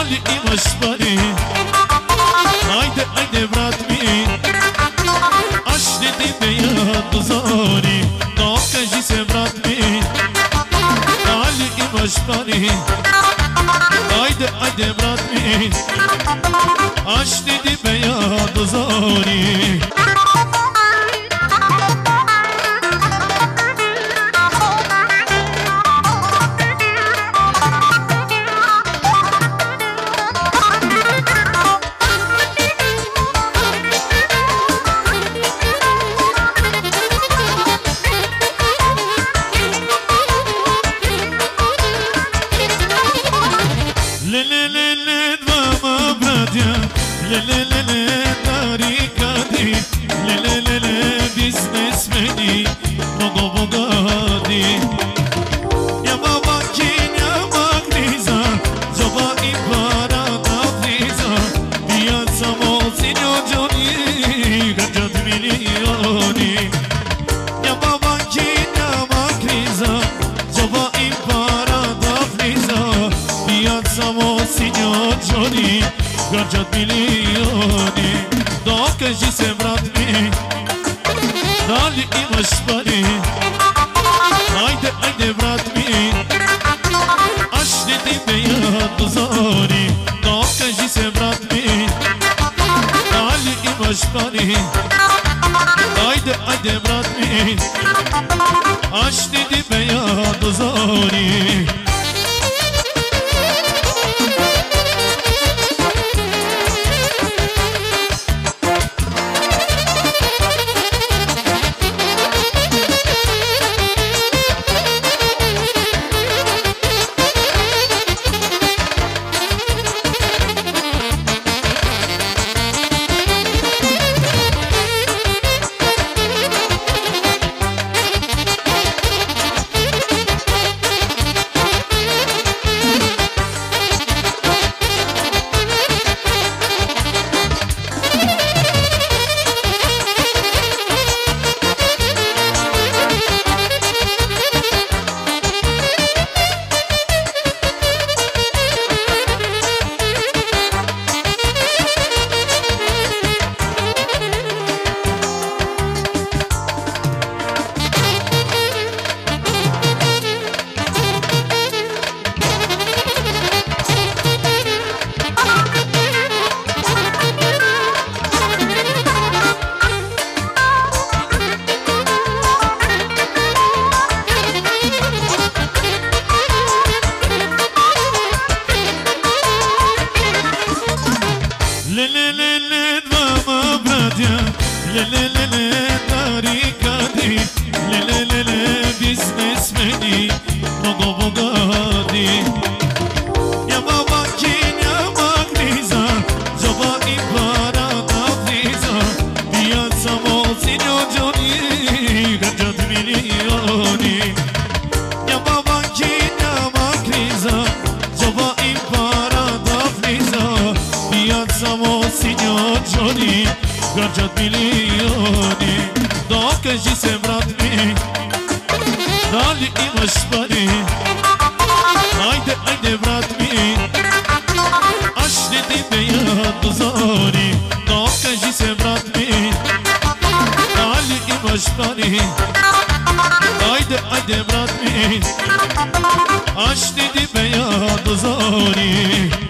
dali imaš pare. Ajde, ajde brat mi, aš ne tebe ja dozori. Dokaži se brat mi, dali imaš pare. Ajde, ajde brat mi, aš ne tebe ja dozori. Garđat milioni, dokaži se brat mi, da li imaš pare. Ajde, ajde brat mi, aš ne tebe ja dozori. Dokaži se brat mi, da li imaš pare. Ajde, ajde brat mi, aš ne tebe ja dozori. Garđat milioni, dokaži se brat mi, da li imaš pare. Ajde, ajde brat mi, aš ne tebe ja dozori. Dokaži se brat mi, da li imaš pare. Ajde, ajde brat mi, aš ne tebe ja dozori.